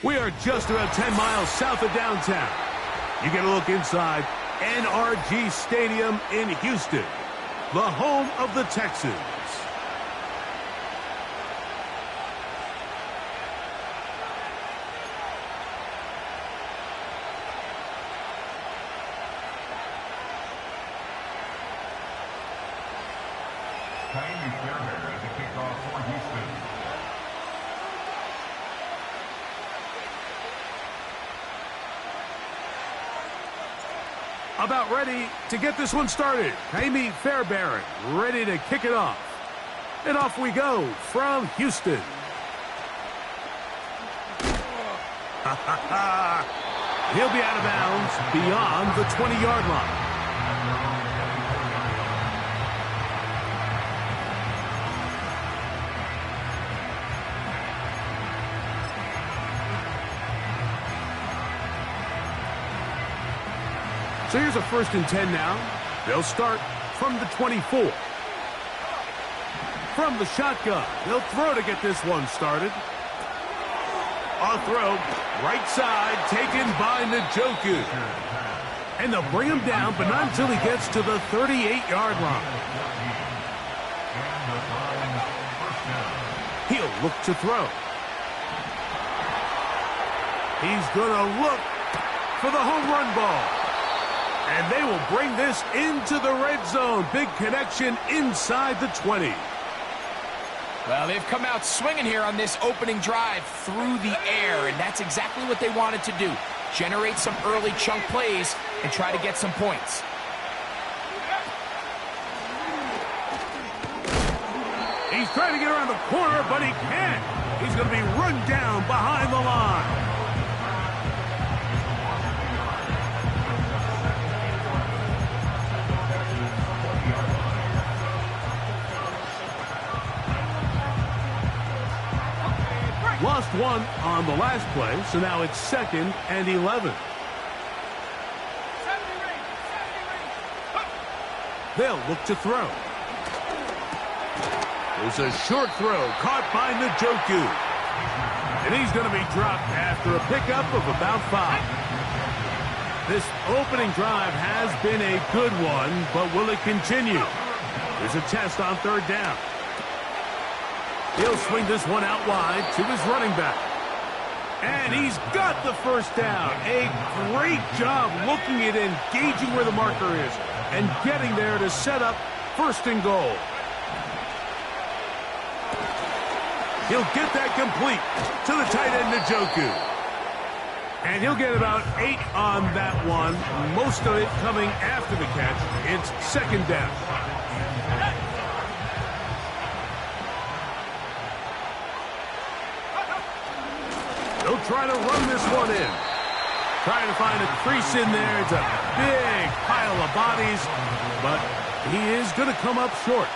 We are just about 10 miles south of downtown. You get a look inside NRG Stadium in Houston, the home of the Texans. Ka'imi Fairbairn as a kickoff for Houston. About ready to get this one started. Ka'imi Fairbairn ready to kick it off. And off we go from Houston. He'll be out of bounds beyond the 20-yard line. So here's a 1st and 10 now. They'll start from the 24. From the shotgun, they'll throw to get this one started. On throw, right side, taken by Njoku. And they'll bring him down, but not until he gets to the 38-yard line. He'll look to throw. He's going to look for the home run ball. And they will bring this into the red zone. Big connection inside the 20. Well, they've come out swinging here on this opening drive through the air, and that's exactly what they wanted to do. Generate some early chunk plays and try to get some points. He's trying to get around the corner, but he can't. He's going to be run down behind the line. Lost one on the last play, so now it's 2nd and 11. They'll look to throw. There's a short throw caught by Njoku. And he's going to be dropped after a pickup of about 5. This opening drive has been a good one, but will it continue? There's a test on 3rd down. He'll swing this one out wide to his running back. And he's got the 1st down. A great job looking at engaging where the marker is and getting there to set up 1st and goal. He'll get that complete to the tight end, Njoku. And he'll get about 8 on that one, most of it coming after the catch. It's 2nd down. They'll try to run this one in. Trying to find a crease in there. It's a big pile of bodies, but he is going to come up short.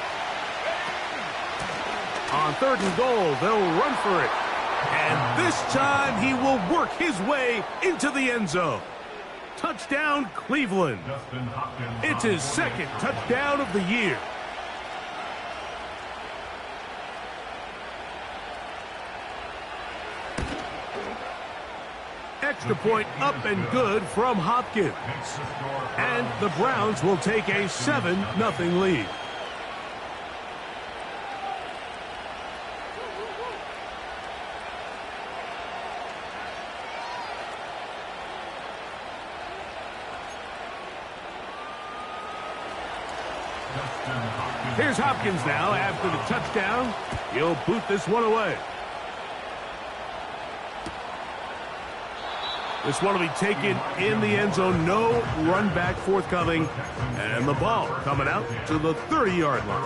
On 3rd and goal, they'll run for it. And this time he will work his way into the end zone. Touchdown, Cleveland. It's his 2nd touchdown of the year. Extra point up and good from Hopkins. And the Browns will take a 7-0 lead. Here's Hopkins now after the touchdown. He'll boot this one away. This one will be taken in the end zone. No run back forthcoming. And the ball coming out to the 30-yard line.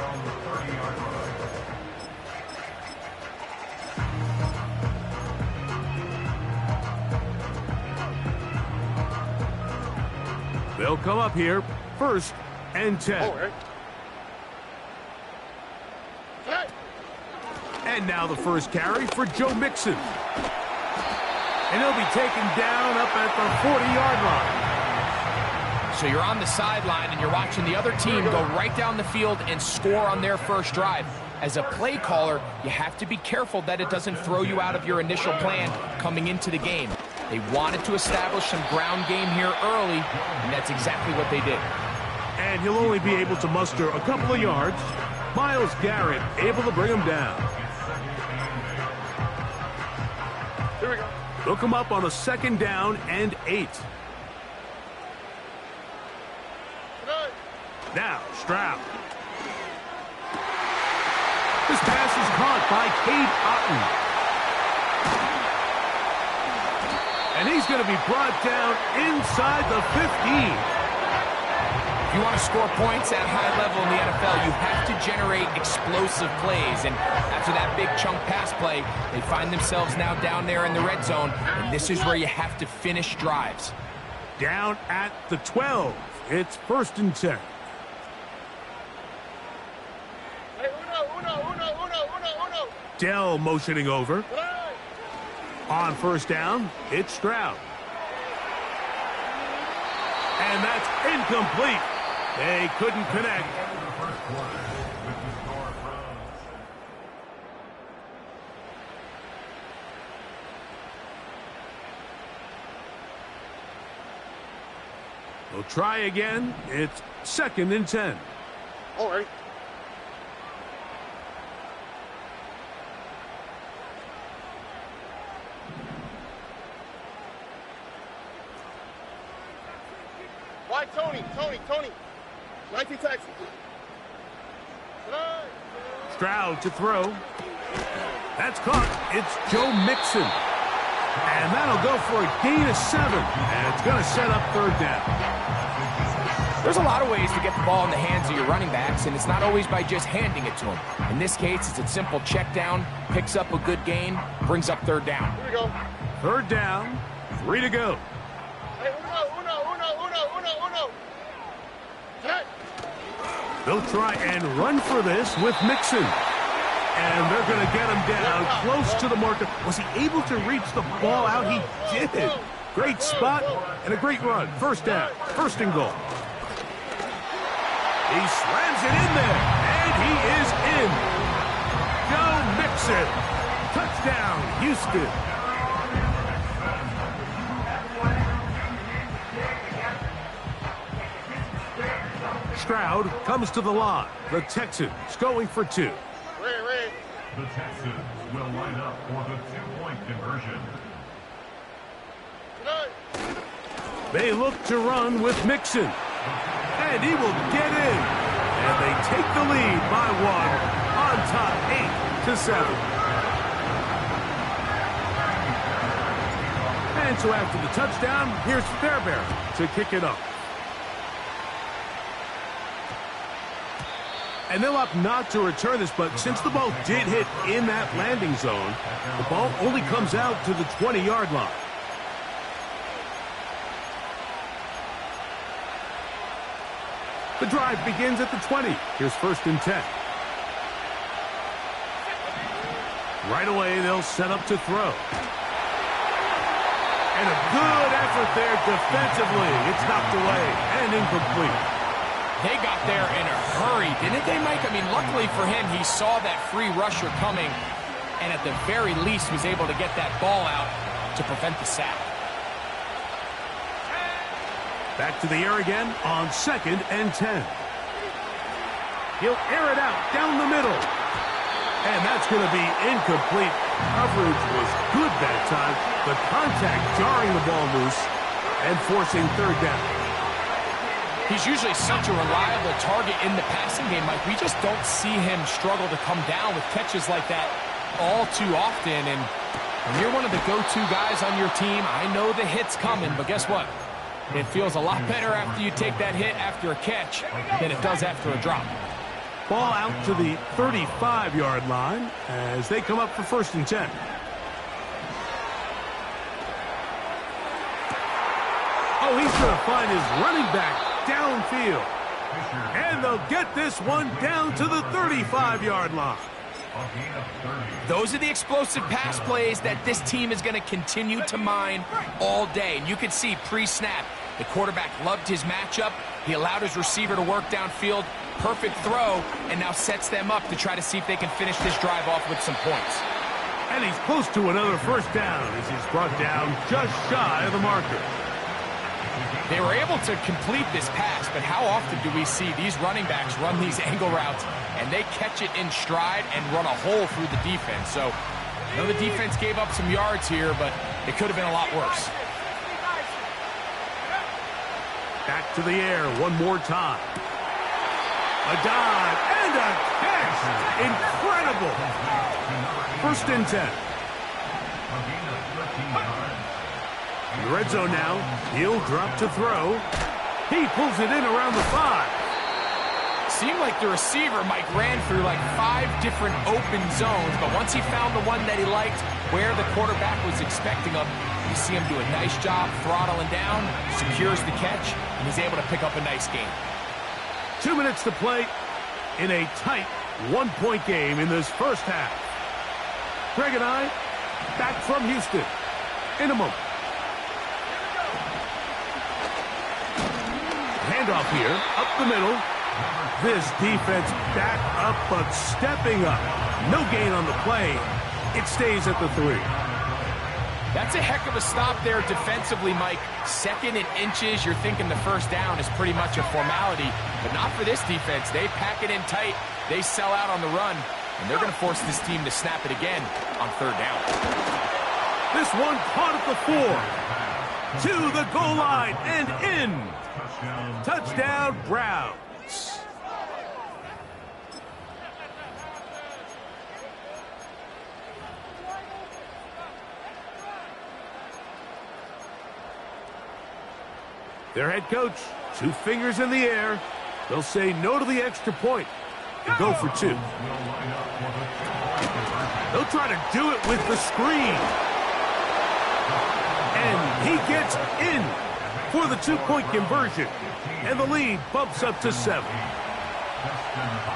They'll come up here 1st and 10. And now the 1st carry for Joe Mixon. And he'll be taken down up at the 40-yard line. So you're on the sideline and you're watching the other team go right down the field and score on their 1st drive. as a play caller, you have to be careful that it doesn't throw you out of your initial plan coming into the game. They wanted to establish some ground game here early, and that's exactly what they did. And he'll only be able to muster a couple of yards. Myles Garrett able to bring him down. Here we go. They'll come up on a 2nd down and 8. Now, Stroud. This pass is caught by Cade Otton. And he's going to be brought down inside the 15. If you want to score points at a high level in the NFL, you have to generate explosive plays. And after that big chunk pass play, they find themselves now down there in the red zone. And this is where you have to finish drives. Down at the 12. It's 1st and 10. Dell motioning over. On 1st down, it's Stroud. And that's incomplete. They couldn't connect. They'll try again. It's 2nd and 10. All right. Why Tony? 19 Texas. Stroud to throw. That's caught. It's Joe Mixon. And that'll go for a gain of 7. And it's going to set up 3rd down. There's a lot of ways to get the ball in the hands of your running backs, and it's not always by just handing it to them. In this case, it's a simple check down, picks up a good gain, brings up 3rd down. Here we go. 3rd down, 3 to go. Hey, uno. They'll try and run for this with Mixon. And they're going to get him down close to the marker. Was he able to reach the ball out? He did. Great spot and a great run. 1st down, 1st and goal. He slams it in there, and he is in. Joe Mixon. Touchdown, Houston. Stroud comes to the line. The Texans going for 2. Ray. The Texans will line up for the 2-point conversion. They look to run with Mixon. And he will get in. And they take the lead by 1 on top 8-7. And so after the touchdown, here's Fairbairn to kick it up. And they'll opt not to return this, but since the ball did hit in that landing zone, the ball only comes out to the 20-yard line. The drive begins at the 20. Here's 1st and 10. Right away, they'll set up to throw. And a good effort there defensively. It's knocked away and incomplete. They got there in a hurry, didn't they, Mike? I mean, luckily for him, he saw that free rusher coming and at the very least was able to get that ball out to prevent the sack. Back to the air again on 2nd and 10. He'll air it out down the middle. And that's going to be incomplete. Coverage was good that time. The contact jarring the ball loose and forcing 3rd down. He's usually such a reliable target in the passing game, Mike. We just don't see him struggle to come down with catches like that all too often. And when you're one of the go-to guys on your team, I know the hit's coming, but guess what? It feels a lot better after you take that hit after a catch than it does after a drop. Ball out to the 35-yard line as they come up for 1st and 10. Oh, he's going to find his running back downfield. And they'll get this one down to the 35-yard line. Those are the explosive pass plays that this team is going to continue to mine all day. And you can see pre-snap, The quarterback loved his matchup. He allowed his receiver to work downfield. Perfect throw, and now sets them up to try to see if they can finish this drive off with some points. And he's close to another first down as he's brought down just shy of the marker. They were able to complete this pass, but how often do we see these running backs run these angle routes and they catch it in stride and run a hole through the defense? So, I know the defense gave up some yards here, but it could have been a lot worse. Back to the air one more time. A dive and a catch. Incredible. First and 10. In the red zone now. He'll drop to throw. He pulls it in around the 5. Seemed like the receiver, Mike, ran through like 5 different open zones, but once he found the one that he liked, where the quarterback was expecting him, you see him do a nice job throttling down, secures the catch, and he's able to pick up a nice gain. 2 minutes to play in a tight one-point game in this first half. Greg and I back from Houston in a moment. Handoff here, up the middle. This defense back up, but stepping up. No gain on the play. It stays at the 3. That's a heck of a stop there defensively, Mike. 2nd and inches, you're thinking the first down is pretty much a formality, but not for this defense. They pack it in tight, they sell out on the run, and they're going to force this team to snap it again on 3rd down. This one caught at the 4. To the goal line and in. Touchdown, Browns. Their head coach, 2 fingers in the air. They'll say no to the extra point and go for 2. They'll try to do it with the screen. And he gets in for the 2-point conversion. And the lead bumps up to 7.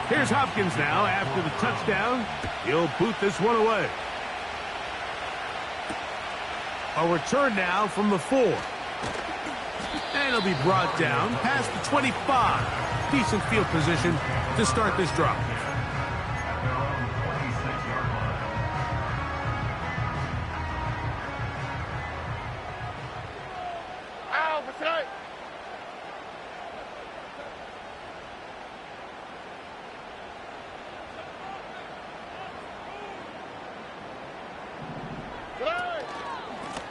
Here's Hopkins now after the touchdown. He'll boot this one away. A return now from the 4. And he'll be brought down past the 25. Decent field position to start this drive.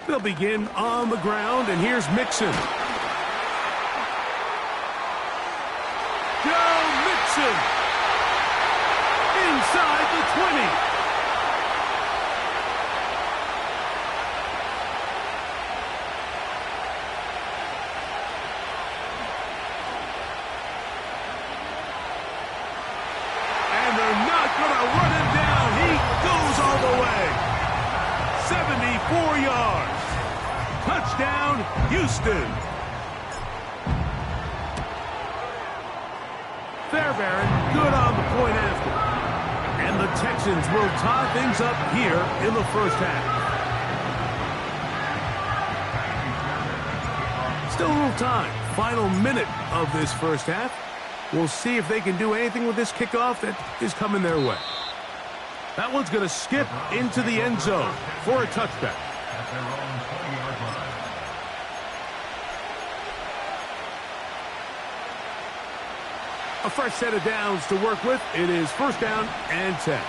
They'll begin on the ground, and here's Mixon. Joe Mixon inside the 20. And they're not going to run him down. He goes all the way. 74 yards. Touchdown, Houston. Fairbairn, good on the point after. And the Texans will tie things up here in the first half. Still a little time. Final minute of this first half. We'll see if they can do anything with this kickoff that is coming their way. That one's going to skip into the end zone for a touchback. A fresh set of downs to work with. It is first down and 10.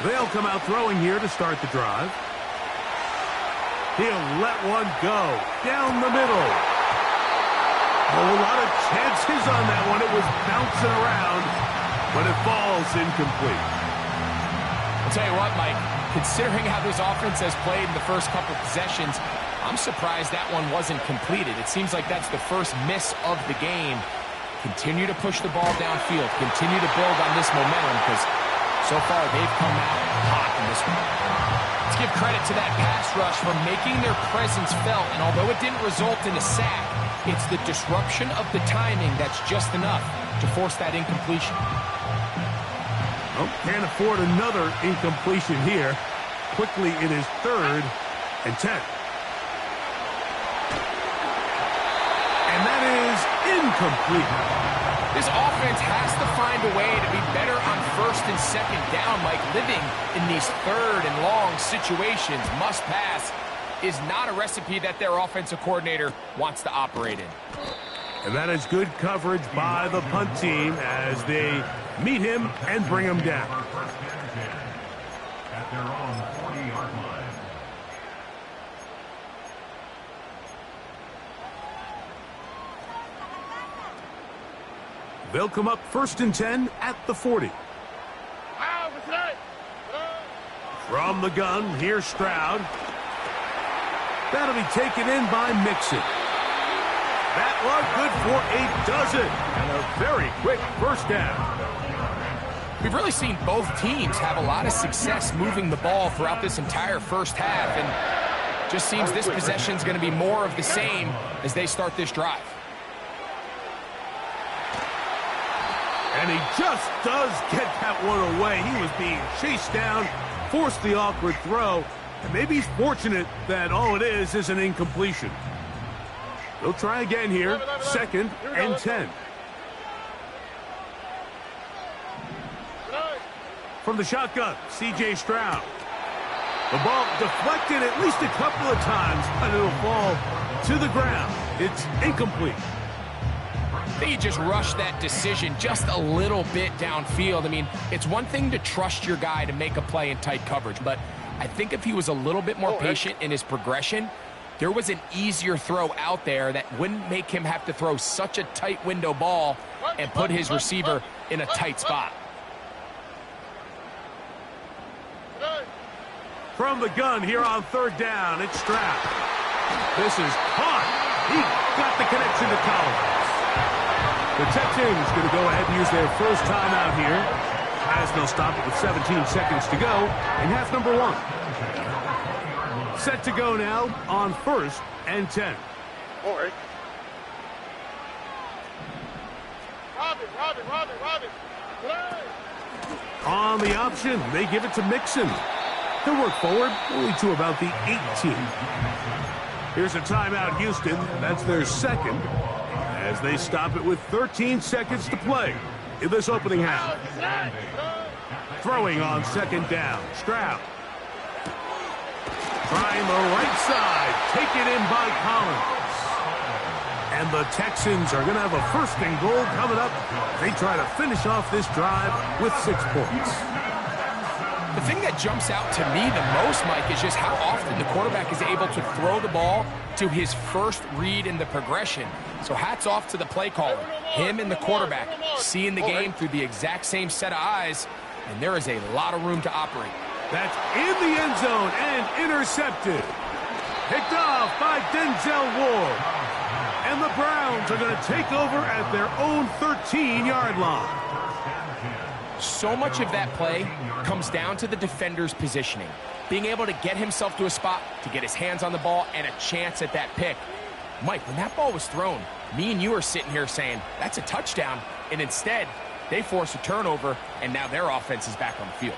They'll come out throwing here to start the drive. He'll let one go down the middle. Oh, a lot of chances on that one. It was bouncing around, but it falls incomplete. I'll tell you what, Mike, considering how this offense has played in the first couple possessions, I'm surprised that one wasn't completed. It seems like that's the first miss of the game. Continue to push the ball downfield. Continue to build on this momentum because so far they've come out hot in this one. Let's give credit to that pass rush for making their presence felt. And although it didn't result in a sack, it's the disruption of the timing that's just enough to force that incompletion. Oh, can't afford another incompletion here. Quickly it is 3rd and 10. incomplete. This offense has to find a way to be better on first and second down, Mike. Living in these third and long situations, must pass, is not a recipe that their offensive coordinator wants to operate in. And that is good coverage by the punt team as they meet him and bring him down. First and 10 at their own 40-yard line. They'll come up first and 10 at the 40. From the gun, here's Stroud. That'll be taken in by Mixon. That one good for a dozen. And a very quick first down. We've really seen both teams have a lot of success moving the ball throughout this entire first half. And just seems this possession's going to be more of the same as they start this drive. And he just does get that one away. He was being chased down, forced the awkward throw, and maybe he's fortunate that all it is an incompletion. They'll try again here, second and 10. From the shotgun, C.J. Stroud. The ball deflected at least a couple of times, but it'll fall to the ground. It's incomplete. I think he just rushed that decision just a little bit downfield. I mean, it's one thing to trust your guy to make a play in tight coverage, but I think if he was a little bit more patient in his progression, there was an easier throw out there that wouldn't make him have to throw such a tight window ball and put his receiver in a tight spot. From the gun here on third down, it's Stroud. This is caught. He got the connection to Collins. The Texans going to go ahead and use their first timeout here as they'll stop it with 17 seconds to go in half number 1. Set to go now on first and 10. All right. Robin. On the option, they give it to Mixon. He'll work forward only to about the 18. Here's a timeout, Houston. That's their second, as they stop it with 13 seconds to play in this opening half. Throwing on second down, Stroud. Trying the right side, taken in by Collins. And the Texans are going to have a first and goal coming up. They try to finish off this drive with 6 points. The thing that jumps out to me the most, Mike, is just how often the quarterback is able to throw the ball to his first read in the progression. So hats off to the play caller. Him and the quarterback seeing the game through the exact same set of eyes, and there is a lot of room to operate. That's in the end zone and intercepted. Picked off by Denzel Ward. And the Browns are going to take over at their own 13-yard line. So much of that play comes down to the defender's positioning. Being able to get himself to a spot, to get his hands on the ball, and a chance at that pick. Mike, when that ball was thrown, me and you are sitting here saying, that's a touchdown. And instead, they force a turnover, and now their offense is back on the field.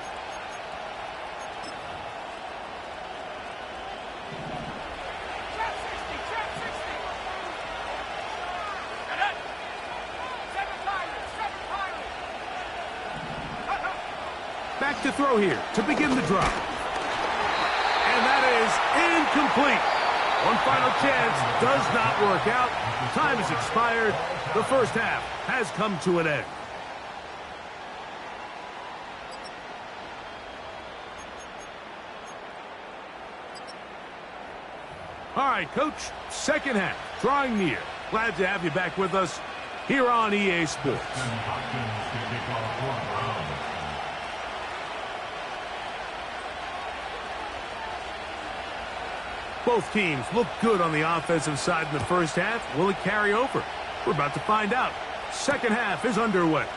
Back to throw here to begin the drive. And that is incomplete. One final chance does not work out. Time has expired. The first half has come to an end. All right, Coach, second half, drawing near. Glad to have you back with us here on EA Sports. Both teams look good on the offensive side in the first half. Will it carry over? We're about to find out. Second half is underway.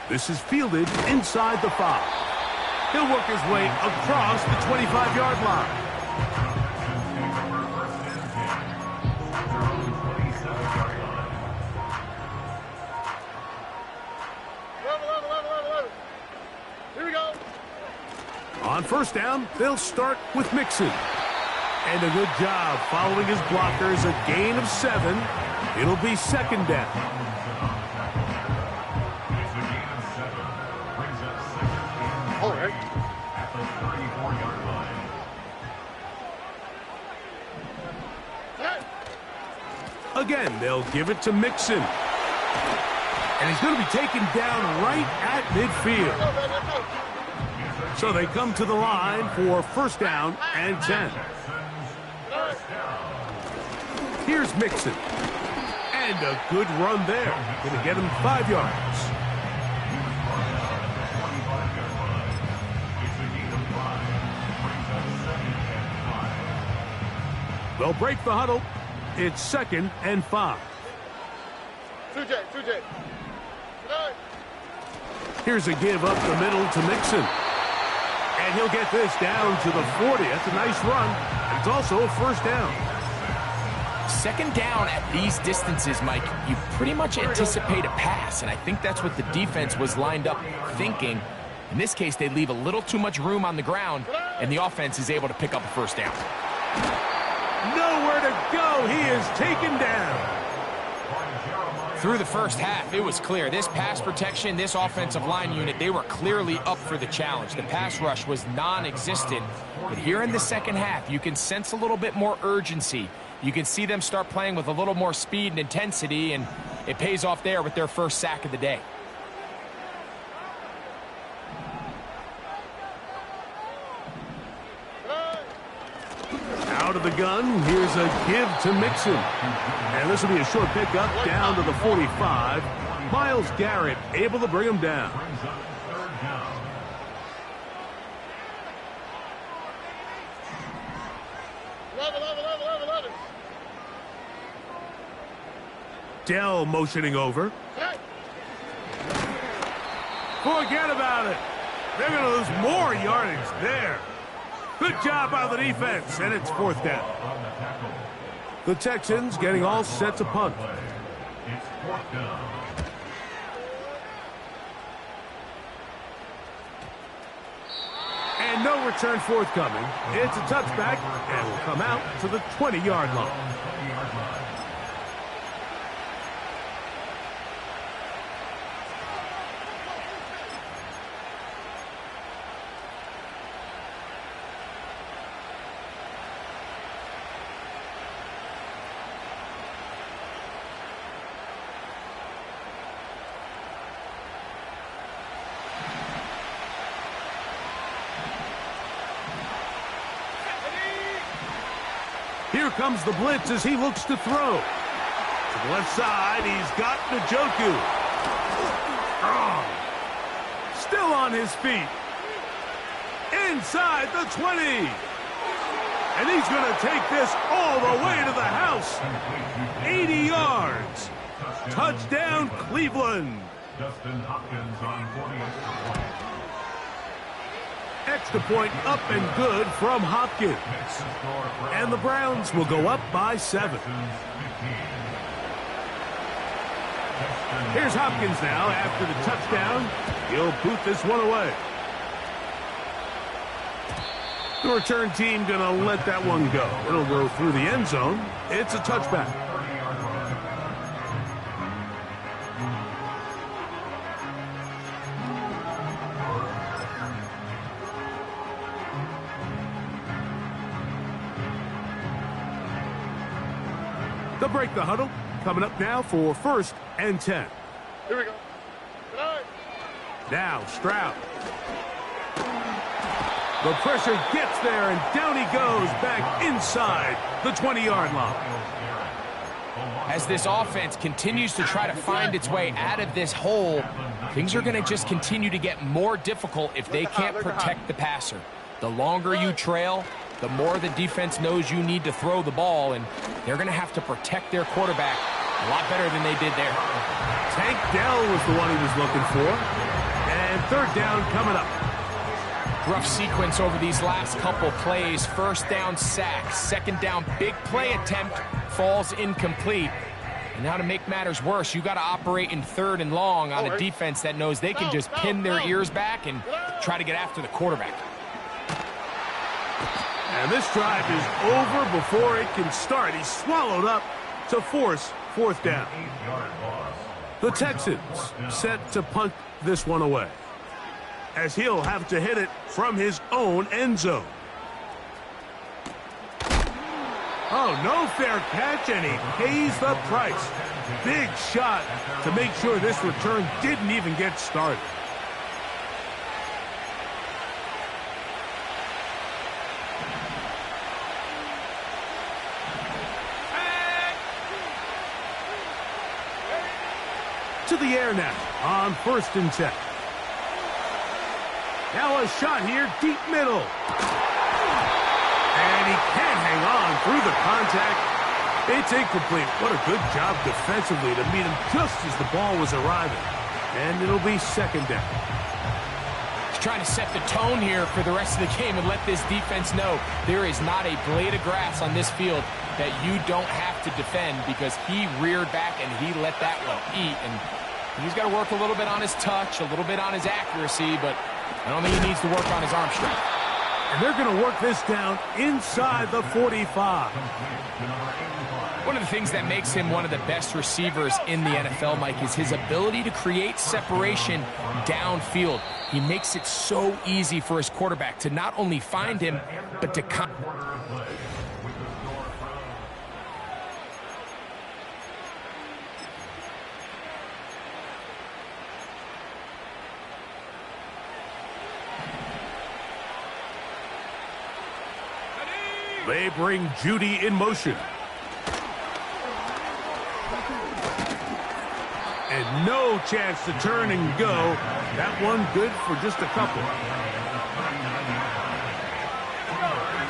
This is fielded inside the 5. He'll work his way across the 25-yard line. Here we go. On first down, they'll start with Mixon. And a good job following his blockers, a gain of 7. It'll be second down. It's a gain of 7. Brings up second and All right. at the 34-yard line. Again, they'll give it to Mixon. And he's going to be taken down right at midfield. So they come to the line for first down and 10. Here's Mixon. And a good run there. Going to get him 5 yards. They'll break the huddle. It's second and 5. 2J. Here's a give up the middle to Mixon. And he'll get this down to the 40. That's a nice run. And it's also a first down. Second down at these distances, Mike, you pretty much anticipate a pass, and I think that's what the defense was lined up thinking. In this case, they leave a little too much room on the ground, and the offense is able to pick up a first down. Nowhere to go. He is taken down. Through the first half, it was clear. This pass protection, this offensive line unit, they were clearly up for the challenge. The pass rush was non-existent. But here in the second half, you can sense a little bit more urgency. You can see them start playing with a little more speed and intensity, and it pays off there with their first sack of the day. Out of the gun, here's a give to Mixon. And this will be a short pickup down to the 45. Myles Garrett able to bring him down. Dell motioning over. Forget about it. They're going to lose more yardage there. Good job by the defense, and it's fourth down. The Texans getting all set to punt. It's fourth down. And no return forthcoming. It's a touchback, and will come out to the 20-yard line. Here comes the blitz as he looks to throw. To the left side, he's got Njoku. Strong. Still on his feet. Inside the 20. And he's going to take this all the way to the house. 80 yards. Touchdown, Cleveland. Justin Hopkins on 40 extra point. Extra point up and good from Hopkins. And the Browns will go up by 7. Here's Hopkins now after the touchdown. He'll boot this one away. The return team going to let that one go. It'll go through the end zone. It's a touchback. They'll break the huddle. Coming up now for first and 10. Here we go. Now Stroud. The pressure gets there, and down he goes back inside the 20-yard line. As this offense continues to try to find its way out of this hole, things are going to just continue to get more difficult if they can't protect the passer. The longer you trail, the more the defense knows you need to throw the ball, and they're going to have to protect their quarterback a lot better than they did there. Tank Dell was the one he was looking for. And third down coming up. Rough sequence over these last couple plays. First down sack, second down big play attempt, falls incomplete. And now to make matters worse, you got to operate in third and long on a defense that knows they can just pin their ears back and try to get after the quarterback. And this drive is over before it can start. He's swallowed up to force 4th down. The Texans set to punt this one away, as he'll have to hit it from his own end zone. Oh, no fair catch, and he pays the price. Big shot to make sure this return didn't even get started. To the air now on 1st and 10. Now a shot here, deep middle. And he can't hang on through the contact. It's incomplete. What a good job defensively to meet him just as the ball was arriving. And it'll be 2nd down. He's trying to set the tone here for the rest of the game and let this defense know there is not a blade of grass on this field that you don't have to defend, because he reared back and he let that one eat. And he's got to work a little bit on his touch, a little bit on his accuracy, but I don't think he needs to work on his arm strength. And they're going to work this down inside the 45. One of the things that makes him one of the best receivers in the NFL, Mike, is his ability to create separation downfield. He makes it so easy for his quarterback to not only find him, but to come. They bring Judy in motion. And no chance to turn and go. That one good for just a couple.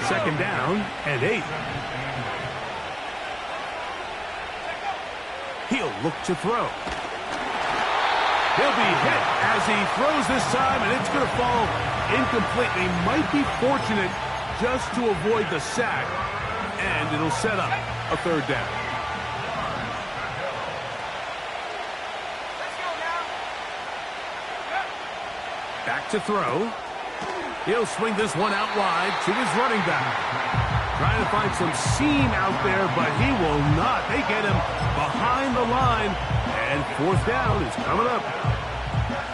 2nd down and 8. He'll look to throw. He'll be hit as he throws this time, and it's going to fall incomplete. He might be fortunate just to avoid the sack, and it'll set up a 3rd down. Back to throw. He'll swing this one out wide to his running back. Trying to find some seam out there, but he will not. They get him behind the line, and 4th down is coming up.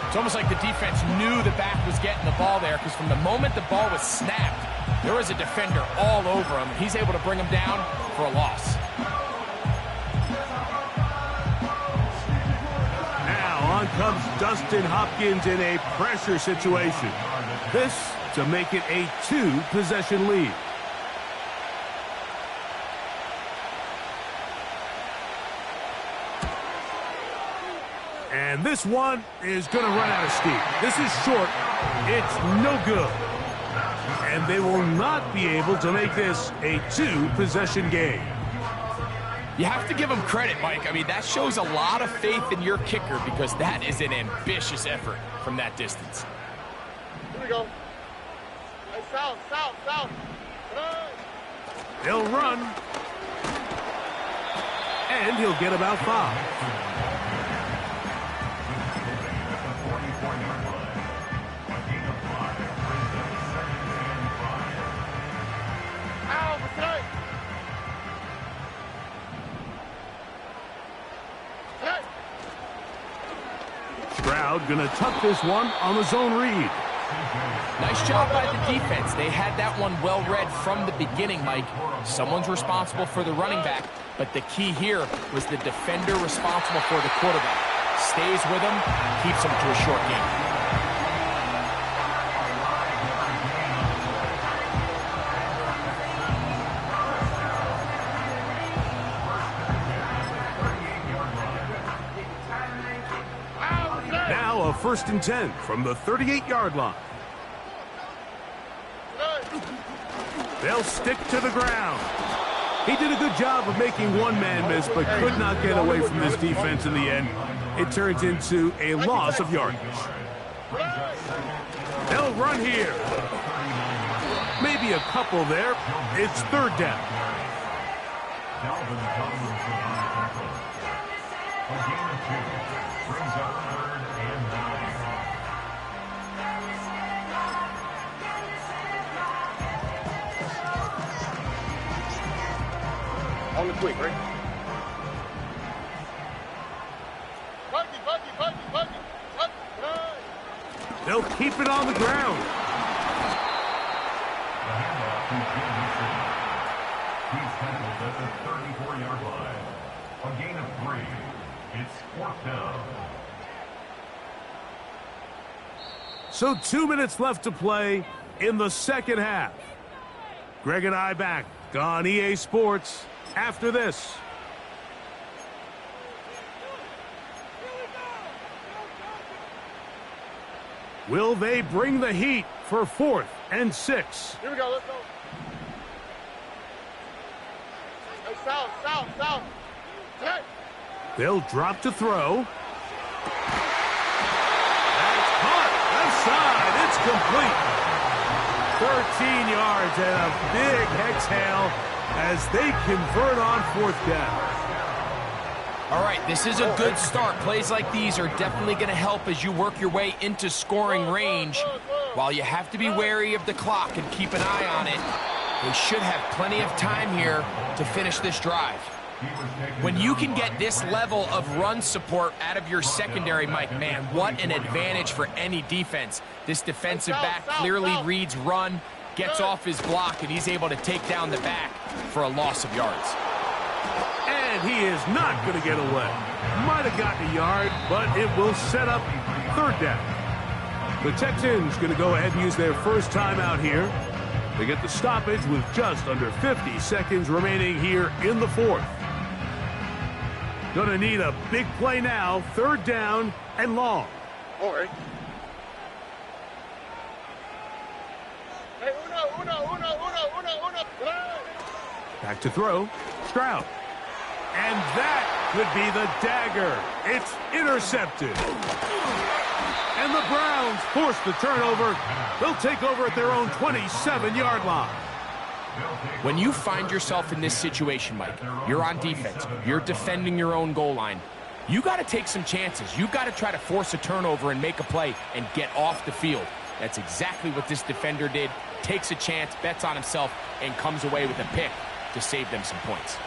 It's almost like the defense knew the back was getting the ball there, because from the moment the ball was snapped, there was a defender all over him. He's able to bring him down for a loss. Now on comes Dustin Hopkins in a pressure situation. This to make it a 2-possession lead. And this one is going to run out of steam. This is short. It's no good. And they will not be able to make this a 2-possession game. You have to give him credit, Mike. I mean, that shows a lot of faith in your kicker, because that is an ambitious effort from that distance. Here we go. Hey, south. Hey. He'll run. And he'll get about 5. Stroud gonna tuck this one on the zone read. Nice job by the defense. They had that one well read from the beginning, Mike. Someone's responsible for the running back, but the key here was the defender responsible for the quarterback. Stays with him, keeps him to a short game. Now a 1st and 10 from the 38-yard line. They'll stick to the ground. He did a good job of making one man miss, but could not get away from this defense in the end. It turns into a loss of yardage. They'll run here. Maybe a couple there. It's 3rd down. A gain of 2 brings up 3rd and 9. On the quick, right? They'll keep it on the ground. The handoff to Kansas City. He's tackled at the 34-yard line. A gain of 3. It's 4th down. So 2 minutes left to play in the second half. Greg and I back on EA Sports after this. Will they bring the heat for 4th and 6? Here we go, let's go. Hey, south. Hey. They'll drop to throw. That's caught. Left side. It's complete. 13 yards and a big exhale as they convert on 4th down. All right, this is a good start. Plays like these are definitely going to help as you work your way into scoring range. While you have to be wary of the clock and keep an eye on it, they should have plenty of time here to finish this drive. When you can get this level of run support out of your secondary, Mike, man, what an advantage for any defense. This defensive back clearly reads run, gets off his block, and he's able to take down the back for a loss of yards. And he is not going to get away. Might have gotten a yard, but it will set up 3rd down. The Texans going to go ahead and use their first timeout here. They get the stoppage with just under 50 seconds remaining here in the 4th. Going to need a big play now. 3rd down and long. All right. Hey, uno. Back to throw. Stroud. And that could be the dagger. It's intercepted. And the Browns force the turnover. They'll take over at their own 27-yard line. When you find yourself in this situation, Mike, you're on defense, you're defending your own goal line, you got to take some chances. You got to try to force a turnover and make a play and get off the field. That's exactly what this defender did. Takes a chance, bets on himself, and comes away with a pick to save them some points.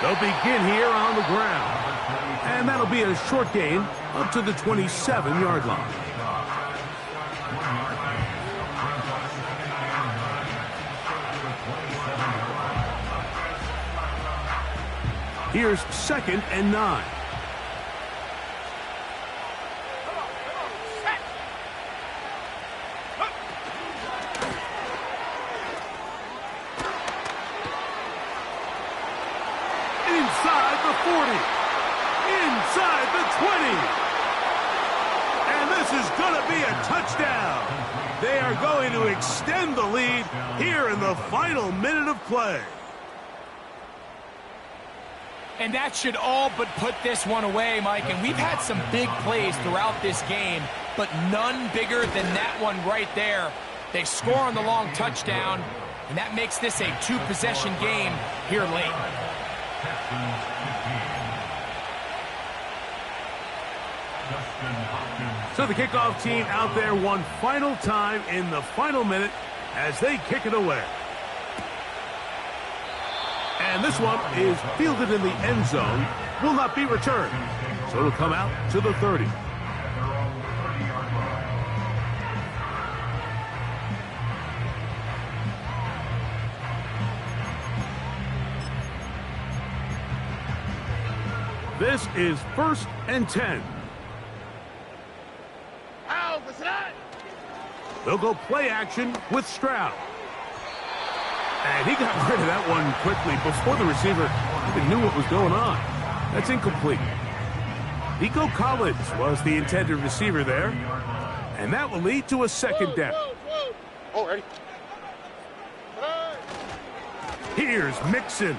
They'll begin here on the ground. And that'll be a short gain up to the 27-yard line. Here's 2nd and 9. Inside the 40. Inside the 20. And this is going to be a touchdown. They are going to extend the lead here in the final minute of play. And that should all but put this one away, Mike. And we've had some big plays throughout this game, but none bigger than that one right there. They score on the long touchdown, and that makes this a 2-possession game here late. So the kickoff team out there one final time in the final minute as they kick it away. And this one is fielded in the end zone, will not be returned. So it'll come out to the 30. This is 1st and 10. They'll go play action with Stroud. And he got rid of that one quickly before the receiver even knew what was going on. That's incomplete. Nico Collins was the intended receiver there. And that will lead to a 2nd down. Oh, ready. Here's Mixon.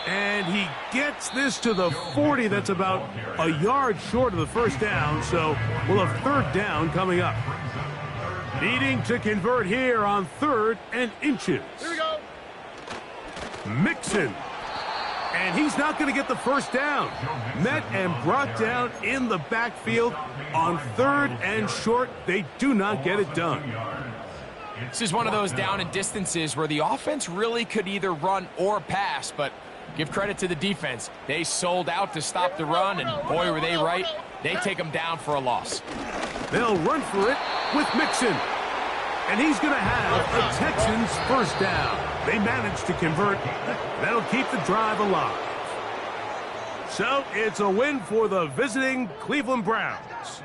And he gets this to the 40. That's about a yard short of the 1st down. So we'll have 3rd down coming up. Needing to convert here on 3rd and inches. Here we go. Mixon. And he's not going to get the 1st down. Met and brought down in the backfield on 3rd and short. They do not get it done. This is one of those down and distances where the offense really could either run or pass, but give credit to the defense. They sold out to stop the run, and boy, were they right. They take them down for a loss. They'll run for it with Mixon. And he's going to have a Texans first down. They managed to convert. That'll keep the drive alive. So it's a win for the visiting Cleveland Browns.